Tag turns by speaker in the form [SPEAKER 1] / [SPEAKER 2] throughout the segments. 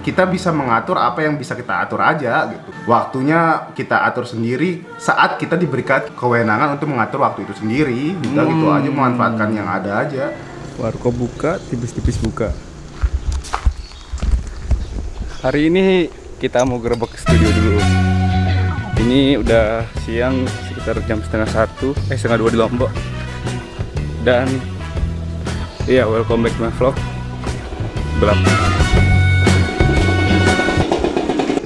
[SPEAKER 1] kita bisa mengatur apa yang bisa kita atur aja gitu. Waktunya kita atur sendiri saat kita diberikan kewenangan untuk mengatur waktu itu sendiri. Kita gitu aja, memanfaatkan yang ada aja.
[SPEAKER 2] Warkop buka, tipis-tipis buka. Hari ini kita mau gerebek studio dulu. Ini udah siang, sekitar jam setengah 2 di Lombok. Dan iya, welcome back to my vlog. Gelap.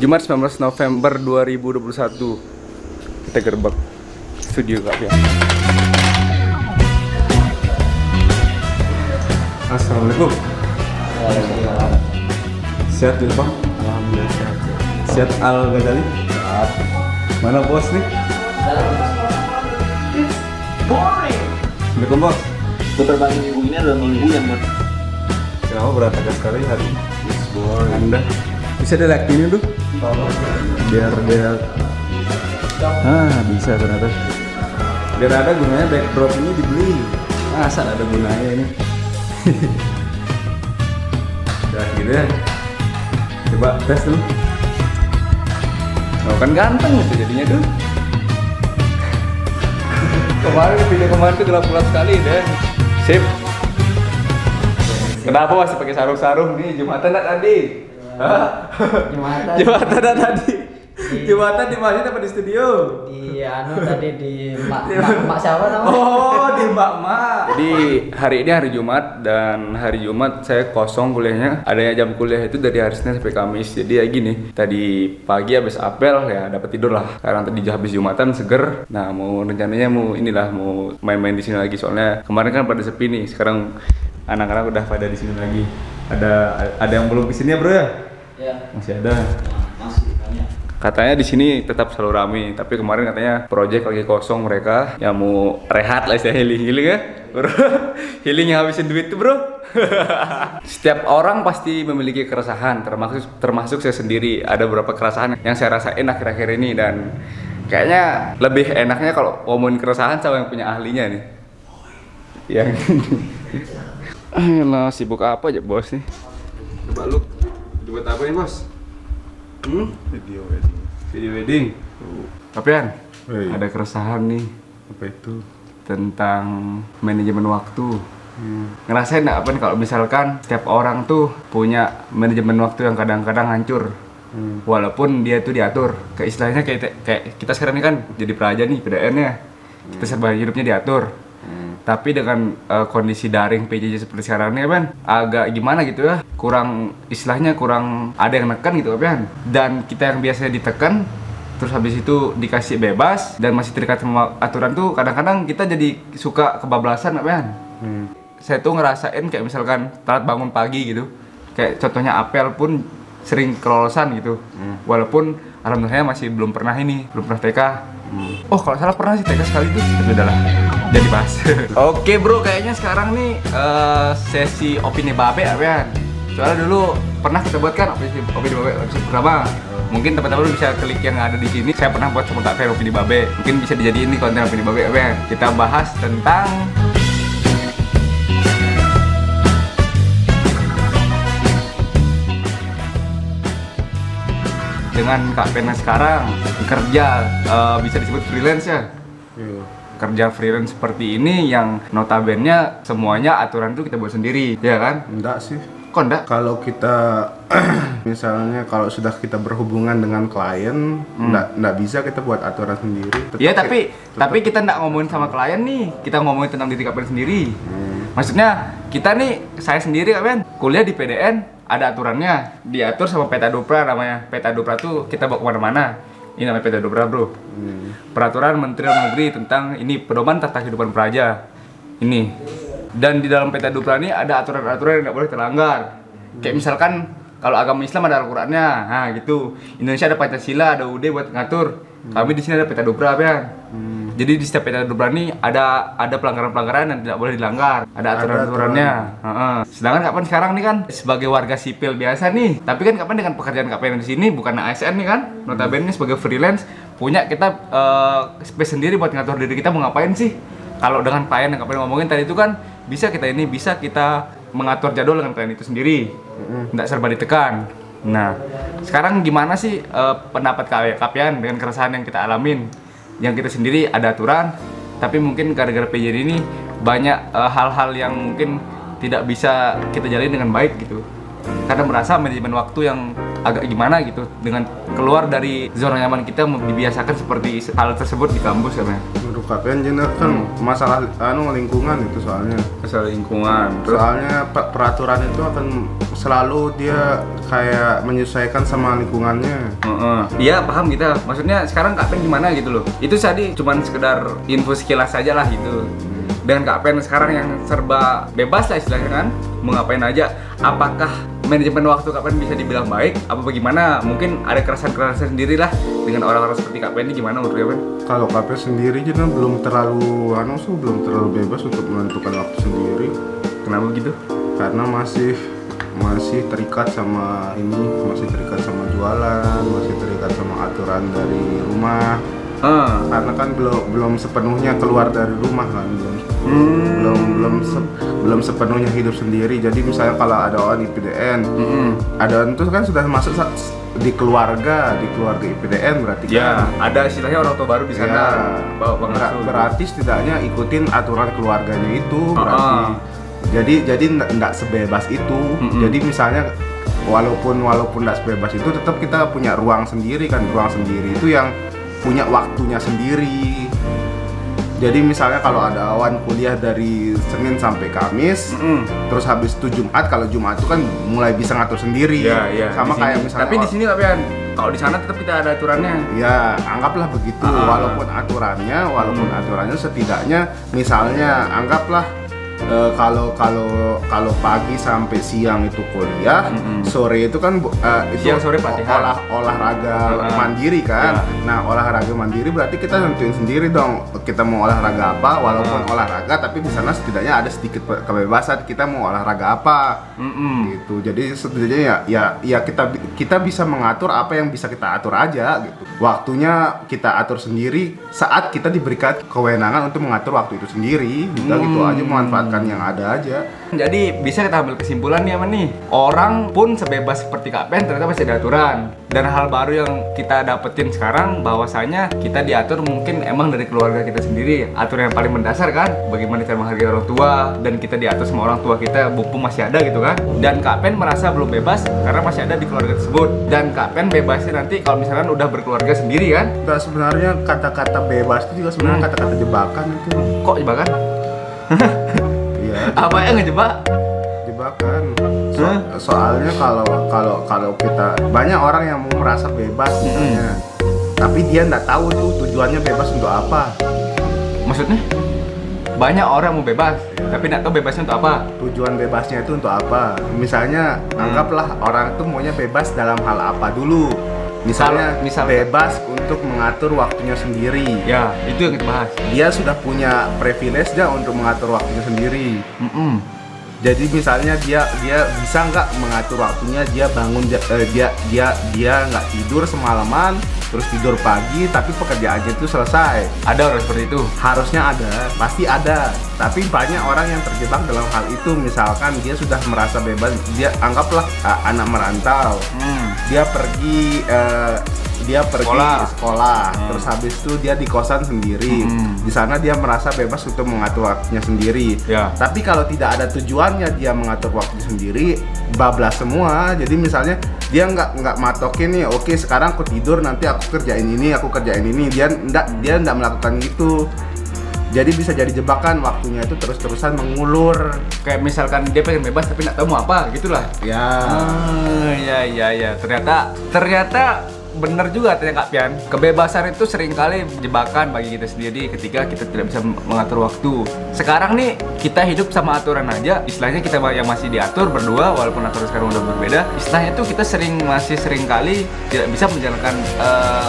[SPEAKER 2] Jumat 19 November 2021. Kita gerebek studio Kak ya. Assalamualaikum.
[SPEAKER 3] Waalaikumsalam.
[SPEAKER 2] Sehat dulu Bang?
[SPEAKER 3] Alhamdulillah sehat.
[SPEAKER 2] Sehat Al Ghazali?
[SPEAKER 3] Sehat.
[SPEAKER 2] Mana bos nih?
[SPEAKER 3] Boring.
[SPEAKER 2] Assalamualaikum bos.
[SPEAKER 3] Putar balik minggu ini adalah minggu yang
[SPEAKER 2] Kenapa berantakan sekali hari ini?
[SPEAKER 3] It's boring.
[SPEAKER 2] Anda bisa delete ini tuh? Biar dia bisa ternyata. Biar ada gunanya backdrop ini dibeli. Asal ada gunanya ini. Udah gitu ya. Coba tes dulu. Oh, kan ganteng gitu jadinya tuh. Video kemarin tuh gelap-gelap sekali deh. Sip. Kenapa masih pakai sarung-sarung nih? Jumatan tadi? Hah? Jumatan tadi? Jumatan di masjid apa di studio?
[SPEAKER 4] Di tadi di mak siapa namanya?
[SPEAKER 2] Oh, di Mbak Mak. Jadi hari ini hari Jumat, dan hari Jumat saya kosong kuliahnya. Adanya jam kuliah itu dari hari Senin sampai Kamis. Jadi ya gini, tadi pagi habis apel ya dapat tidur lah. Sekarang tadi habis Jumatan seger. Nah, rencananya mau main-main di sini lagi, soalnya kemarin kan pada sepi nih. Sekarang anak-anak udah pada di sini lagi. Ada yang belum kesini ya, Bro ya?
[SPEAKER 4] Ya.
[SPEAKER 2] Masih ada.
[SPEAKER 4] Masih banyak.
[SPEAKER 2] Katanya di sini tetap selalu ramai, tapi kemarin katanya project lagi kosong mereka, yang mau rehat lah, saya healing ya, bro. Healing yang habisin duit tuh bro. Setiap orang pasti memiliki keresahan, termasuk saya sendiri. Ada beberapa keresahan yang saya rasain akhir-akhir ini, dan kayaknya lebih enaknya kalau ngomongin keresahan sama yang punya ahlinya nih. Yang ayolah, sibuk apa aja bos nih? Coba lu buat apa nih bos? Video wedding. Kapian? Ada keresahan nih.
[SPEAKER 1] Apa itu?
[SPEAKER 2] Tentang manajemen waktu. Ngerasain nggak apa nih kalau misalkan setiap orang tuh punya manajemen waktu yang kadang-kadang hancur. Walaupun dia tuh diatur. Kayak istilahnya kayak kita sekarang ini kan jadi peraja nih, PDN-nya. Kita serba hidupnya diatur. Tapi dengan kondisi daring PJJ seperti sekarang ini kan agak gimana gitu ya, kurang ada yang neken gitu kan. Dan kita yang biasanya ditekan terus habis itu dikasih bebas dan masih terikat sama aturan tuh, kadang-kadang kita jadi suka kebablasan kan. Saya tuh ngerasain kayak misalkan telat bangun pagi gitu, kayak contohnya apel pun sering kelolosan gitu. Walaupun alhamdulillah masih belum pernah TK. Oh kalau salah pernah sih TK sekali tuh, tapi udahlah, jadi bahas. Oke bro, kayaknya sekarang nih sesi opini babe ya. Soalnya dulu pernah kita buat kan opini babe episode pertama. Mungkin teman-teman bisa klik yang ada di sini. Saya pernah buat sama Kak opini babe. Mungkin bisa dijadiin nih konten opini babe ya. Kita bahas tentang dengan Kak Pena sekarang kerja bisa disebut freelance ya. Kerja freelance seperti ini yang notabene semuanya aturan tuh kita buat sendiri, ya kan?
[SPEAKER 1] Enggak sih.
[SPEAKER 2] Kok enggak?
[SPEAKER 1] Kalau kita misalnya kalau sudah kita berhubungan dengan klien, enggak bisa kita buat aturan sendiri.
[SPEAKER 2] Iya, tapi kita enggak ngomongin sama klien nih. Kita ngomongin tentang diri Kak Pena sendiri. Maksudnya kita nih, saya sendiri Kak Pen, kuliah di PDN. Ada aturannya, diatur sama Peta Dupra namanya. Peta Dupra tuh kita bawa kemana-mana. Ini namanya Peta Dupra bro. Peraturan Menteri Dalam Negeri tentang ini pedoman tata kehidupan peraja. Ini. Dan di dalam Peta Dupra ini ada aturan-aturan yang nggak boleh terlanggar. Kayak misalkan kalau agama Islam ada Al-Qur'annya, nah gitu. Indonesia ada Pancasila, ada UUD buat ngatur. Kami di sini ada Peta Dupra ya. Jadi di setiap Peta Dupra ini ada pelanggaran-pelanggaran yang tidak boleh dilanggar, ada aturan-aturannya. Sedangkan Kapan sekarang nih kan sebagai warga sipil biasa nih, tapi kan Kapan dengan pekerjaan Kapan di sini bukan ASN nih kan, notabene sebagai freelance punya kita space sendiri buat ngatur diri kita mau ngapain sih. Kalau dengan klien yang Kapan ngomongin tadi itu kan bisa kita mengatur jadwal dengan klien itu sendiri, nggak serba ditekan. Nah, sekarang gimana sih pendapat kalian dengan keresahan yang kita alamin? Yang kita sendiri ada aturan, tapi mungkin gara-gara PJJ ini banyak hal-hal yang mungkin tidak bisa kita jalani dengan baik gitu. Karena merasa manajemen waktu yang agak gimana gitu, dengan keluar dari zona nyaman kita dibiasakan seperti hal tersebut di kampus kan.
[SPEAKER 1] Menurut kalian jenis kan masalah lingkungan itu soalnya.
[SPEAKER 2] Masalah lingkungan.
[SPEAKER 1] Soalnya peraturan itu akan selalu dia kayak menyesuaikan sama lingkungannya.
[SPEAKER 2] Iya paham kita. Maksudnya sekarang Kak Pen gimana gitu loh. Itu tadi cuman sekedar info sekilas aja lah gitu. Dengan Kak Pen sekarang yang serba bebas lah istilahnya kan, mau ngapain aja. Apakah manajemen waktu Kak Pen bisa dibilang baik? Apa bagaimana? Mungkin ada keresahan-keresahan sendiri lah dengan orang-orang seperti Kak Pen ini, gimana menurut Kak Pen?
[SPEAKER 1] Kalau Kak Pen sendiri juga belum terlalu belum terlalu bebas untuk menentukan waktu sendiri.
[SPEAKER 2] Kenapa begitu?
[SPEAKER 1] Karena masih terikat sama masih terikat sama jualan, masih terikat sama aturan dari rumah. Karena kan belum sepenuhnya keluar dari rumah kan, belum sepenuhnya hidup sendiri. Jadi misalnya kalau ada orang IPDN, ada itu kan sudah masuk di keluarga IPDN berarti
[SPEAKER 2] ya,
[SPEAKER 1] kan
[SPEAKER 2] ada istilahnya orang tua baru di sana.
[SPEAKER 1] Berarti setidaknya ikutin aturan keluarganya itu berarti. Jadi nggak sebebas itu. Jadi misalnya walaupun nggak sebebas itu, tetap kita punya ruang sendiri kan. Ruang sendiri itu yang punya waktunya sendiri. Jadi misalnya kalau ada awan kuliah dari Senin sampai Kamis, terus habis itu Jumat, kalau Jumat itu kan mulai bisa ngatur sendiri. Sama kayak misalnya.
[SPEAKER 2] Tapi di sini kalau di sana tetap kita ada aturannya.
[SPEAKER 1] Ya, anggaplah begitu. Walaupun aturannya setidaknya misalnya anggaplah kalau pagi sampai siang itu kuliah, sore itu kan itu
[SPEAKER 2] siang sore pelatihan.
[SPEAKER 1] olahraga mandiri kan. Nah, olahraga mandiri berarti kita nentuin sendiri dong kita mau olahraga apa, walaupun olahraga tapi di sana setidaknya ada sedikit kebebasan kita mau olahraga apa. Gitu. Jadi setidaknya ya kita bisa mengatur apa yang bisa kita atur aja gitu. Waktunya kita atur sendiri saat kita diberikan kewenangan untuk mengatur waktu itu sendiri. Gitu aja, memanfaatkan yang ada aja.
[SPEAKER 2] Jadi bisa kita ambil kesimpulan nih orang pun sebebas seperti Kak Pen ternyata masih ada aturan. Dan hal baru yang kita dapetin sekarang bahwasanya kita diatur mungkin emang dari keluarga kita sendiri. Aturan yang paling mendasar kan, bagaimana cara menghargai orang tua, dan kita diatur sama orang tua kita, mumpung masih ada gitu kan. Dan Kak Pen merasa belum bebas karena masih ada di keluarga tersebut. Dan Kak Pen bebasnya nanti kalau misalkan udah berkeluarga sendiri kan.
[SPEAKER 1] Nah, sebenarnya kata-kata bebas itu juga sebenarnya kata-kata jebakan itu.
[SPEAKER 2] Kok jebakan? Apa yang ngejebak?
[SPEAKER 1] Jebakan. Soalnya kalau kita banyak orang yang mau merasa bebas misalnya, tapi dia nggak tahu tuh tujuannya bebas untuk apa.
[SPEAKER 2] Maksudnya? Banyak orang mau bebas, tapi nggak tahu bebasnya untuk apa.
[SPEAKER 1] Tujuan bebasnya itu untuk apa? Misalnya, anggaplah orang itu maunya bebas dalam hal apa dulu. Misalnya bebas untuk mengatur waktunya sendiri.
[SPEAKER 2] Ya, itu yang kita bahas.
[SPEAKER 1] Dia sudah punya privilege untuk mengatur waktunya sendiri. Jadi misalnya dia bisa nggak mengatur waktunya, dia bangun dia nggak tidur semalaman, terus tidur pagi, tapi pekerjaannya itu selesai.
[SPEAKER 2] Ada orang seperti itu?
[SPEAKER 1] Harusnya ada, pasti ada. Tapi banyak orang yang terjebak dalam hal itu. Misalkan dia sudah merasa bebas, dia anggaplah anak merantau, dia pergi sekolah. Terus habis itu dia di kosan sendiri. Di sana dia merasa bebas untuk mengatur waktunya sendiri. Tapi kalau tidak ada tujuannya dia mengatur waktunya sendiri, bablas semua. Jadi misalnya dia nggak matokin nih, oke sekarang aku tidur, nanti aku kerjain ini. Dia nggak melakukan itu. Jadi bisa jadi jebakan, waktunya itu terus-terusan mengulur.
[SPEAKER 2] Kayak misalkan dia pengen bebas tapi nggak tahu mau apa, gitulah. Ya. Ternyata bener juga ternyata Kak Pian. Kebebasan itu seringkali jebakan bagi kita sendiri ketika kita tidak bisa mengatur waktu. Sekarang nih kita hidup sama aturan aja. Istilahnya kita yang masih diatur berdua, walaupun aturan sekarang udah berbeda. Istilahnya itu kita masih seringkali tidak bisa menjalankan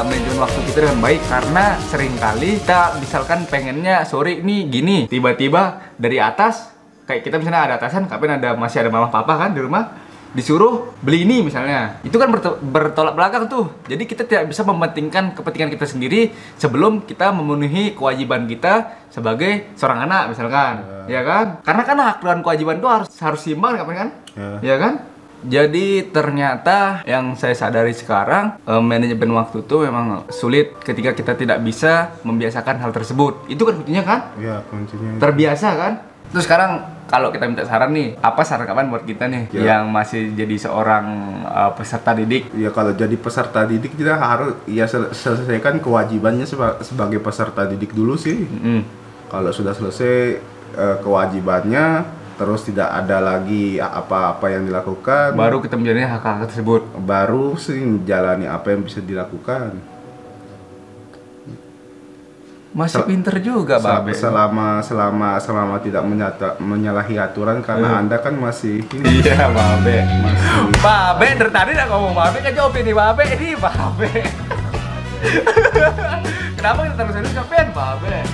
[SPEAKER 2] manajemen waktu kita dengan baik, karena seringkali kita misalkan pengennya sore ini gini, tiba-tiba dari atas kayak kita misalnya ada atasan, Kak Pian masih ada mama papa kan di rumah, disuruh beli ini misalnya, itu kan bertolak belakang tuh. Jadi kita tidak bisa mementingkan kepentingan kita sendiri sebelum kita memenuhi kewajiban kita sebagai seorang anak misalkan, ya kan? Karena kan hak dan kewajiban itu harus seimbang kan, ya kan? Jadi ternyata yang saya sadari sekarang, manajemen waktu itu memang sulit ketika kita tidak bisa membiasakan hal tersebut. Itu kan kuncinya kan?
[SPEAKER 1] Iya, kuncinya.
[SPEAKER 2] Terbiasa kan? Terus sekarang kalau kita minta saran nih, apa saran kapan buat kita nih yang masih jadi seorang peserta didik?
[SPEAKER 1] Ya kalau jadi peserta didik kita harus ya selesaikan kewajibannya sebagai peserta didik dulu sih. Kalau sudah selesai kewajibannya, terus tidak ada lagi apa-apa yang dilakukan,
[SPEAKER 2] baru kita menjalani hak-hak tersebut.
[SPEAKER 1] Baru sih menjalani apa yang bisa dilakukan.
[SPEAKER 2] Masih pinter juga, Babe.
[SPEAKER 1] Selama tidak menyalahi aturan karena Anda kan masih
[SPEAKER 2] Iya, Babe.
[SPEAKER 1] masih
[SPEAKER 2] Babe, dari tadi udah ngomong Babe, kan jawab ini Babe, ini Babe. Kenapa kita terus serius Kapian, Babe?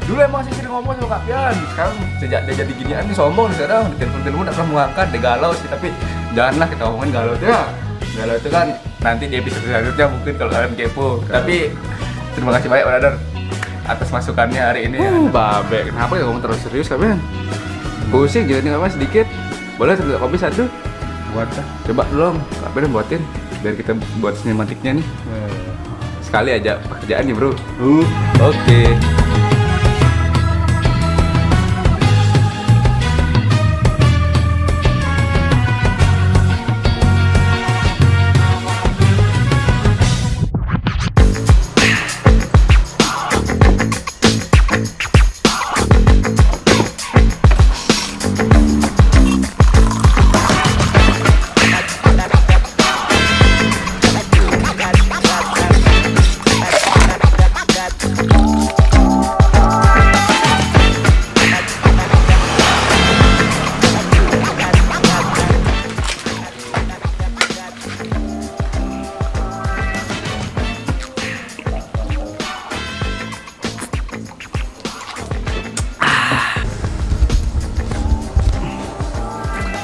[SPEAKER 2] Dulu emang sih sering ngomong sama Kapian. Sekarang sejak dia jadi ginian nih sombong sekarang. Di telepon-telepon gak pernah mengangkat, dia galau sih. Tapi janganlah kita ngomongin galau itu ya. Galau itu kan nanti di episode selanjutnya mungkin kalau kalian kepo. Tapi terima kasih banyak, Brother, atas masukannya hari ini. Babe, kenapa ya ngomong terus serius Kapian? Pusing jadi nggak sedikit. Boleh terus kopi satu?
[SPEAKER 1] buat
[SPEAKER 2] Coba dong, Kapian buatin biar kita buat sinematiknya nih. Sekali aja pekerjaan nih, Bro. Oke.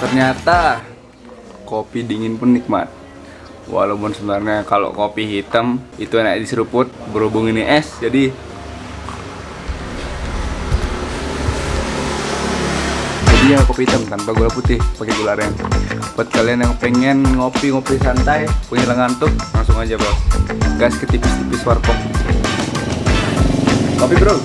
[SPEAKER 2] Ternyata kopi dingin pun nikmat. Walaupun sebenarnya kalau kopi hitam itu enak diseruput, berhubung ini es, jadi ya kopi hitam tanpa gula putih, pakai gula aren. Buat kalian yang pengen ngopi santai, punya ngantuk, langsung aja bos. Gas ke tipis-tipis warkop. Kopi, Bro.